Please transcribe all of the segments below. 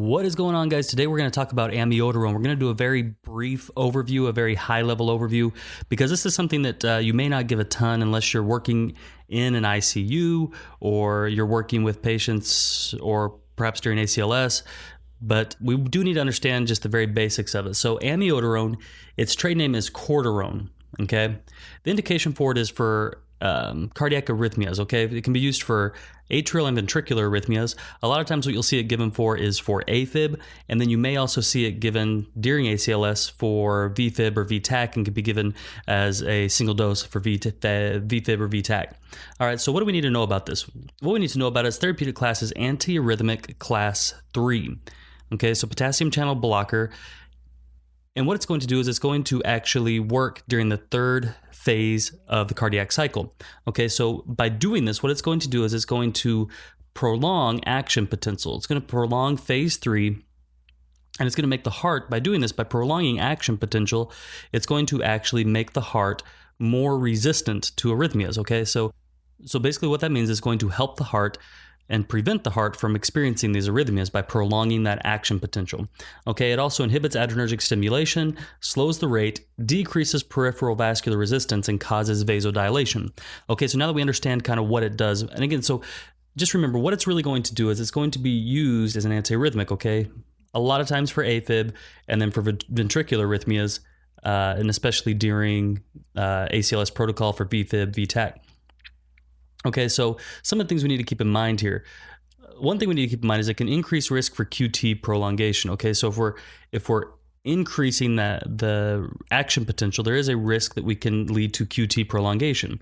What is going on, guys? Today we're going to talk about amiodarone. We're going to do a very brief overview, a very high-level overview, because this is something that you may not give a ton unless you're working in an ICU or you're working with patients or perhaps during ACLS, but we do need to understand just the very basics of it. So amiodarone, its trade name is Cordarone, okay? The indication for it is for cardiac arrhythmias, okay? It can be used for atrial and ventricular arrhythmias. A lot of times what you'll see it given for is for a-fib, and then you may also see it given during ACLS for v-fib or v-tach, and can be given as a single dose for v-fib or v-tach. All right, so what do we need to know about this? What we need to know about it is Therapeutic Class is Antiarrhythmic Class 3. Okay, so potassium channel blocker. And what it's going to do is it's going to actually work during the third phase of the cardiac cycle. Okay, so by doing this, what it's going to do is it's going to prolong action potential. It's going to prolong phase 3, and it's going to make the heart, by doing this, by prolonging action potential, it's going to actually make the heart more resistant to arrhythmias. Okay, so basically what that means is going to help the heart and prevent the heart from experiencing these arrhythmias by prolonging that action potential. Okay, it also inhibits adrenergic stimulation, slows the rate, decreases peripheral vascular resistance, and causes vasodilation. Okay, so now that we understand kind of what it does, and again, so just remember what it's really going to do is it's going to be used as an antiarrhythmic, okay? A lot of times for a-fib and then for ventricular arrhythmias, and especially during ACLS protocol for v-fib, v-tach. Okay, so some of the things we need to keep in mind here. One thing we need to keep in mind is it can increase risk for QT prolongation. Okay, so if we're increasing the action potential, there is a risk that we can lead to QT prolongation.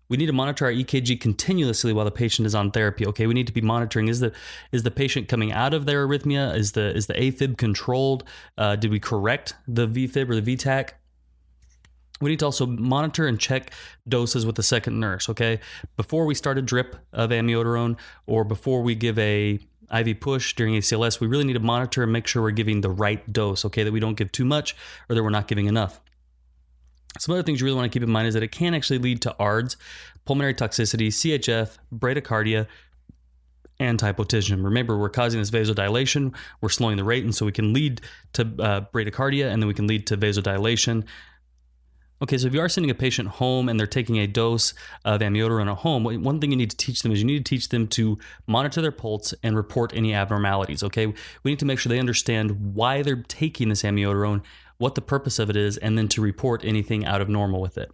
We need to monitor our EKG continuously while the patient is on therapy. Okay, we need to be monitoring, is the patient coming out of their arrhythmia? Is the a-fib controlled? Did we correct the v-fib or the v-tach? We need to also monitor and check doses with the second nurse, okay? Before we start a drip of amiodarone or before we give a IV push during ACLS, we really need to monitor and make sure we're giving the right dose, okay? That we don't give too much or that we're not giving enough. Some other things you really want to keep in mind is that it can actually lead to ARDS, pulmonary toxicity, CHF, bradycardia, and hypotension. Remember, we're causing this vasodilation, we're slowing the rate, and so we can lead to bradycardia, and then we can lead to vasodilation. Okay, so if you are sending a patient home and they're taking a dose of amiodarone at home, one thing you need to teach them is you need to teach them to monitor their pulse and report any abnormalities, okay? We need to make sure they understand why they're taking this amiodarone, what the purpose of it is, and then to report anything out of normal with it.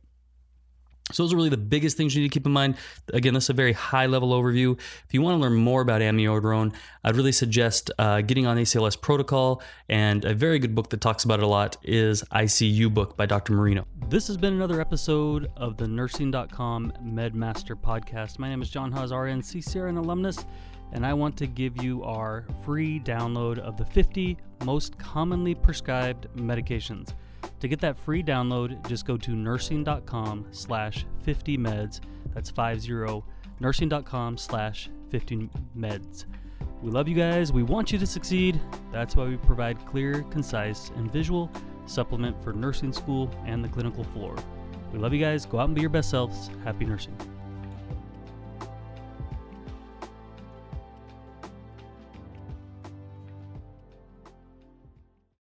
So those are really the biggest things you need to keep in mind. Again, this is a very high-level overview. If you want to learn more about amiodarone, I'd really suggest getting on ACLS protocol, and a very good book that talks about it a lot is ICU book by Dr. Marino. This has been another episode of the Nursing.com MedMaster podcast. My name is John Haas, RN, CCRN alumnus, and I want to give you our free download of the 50 most commonly prescribed medications. To get that free download, just go to nursing.com/50meds. That's 50, nursing.com/50meds. We love you guys. We want you to succeed. That's why we provide clear, concise, and visual supplement for nursing school and the clinical floor. We love you guys. Go out and be your best selves. Happy nursing.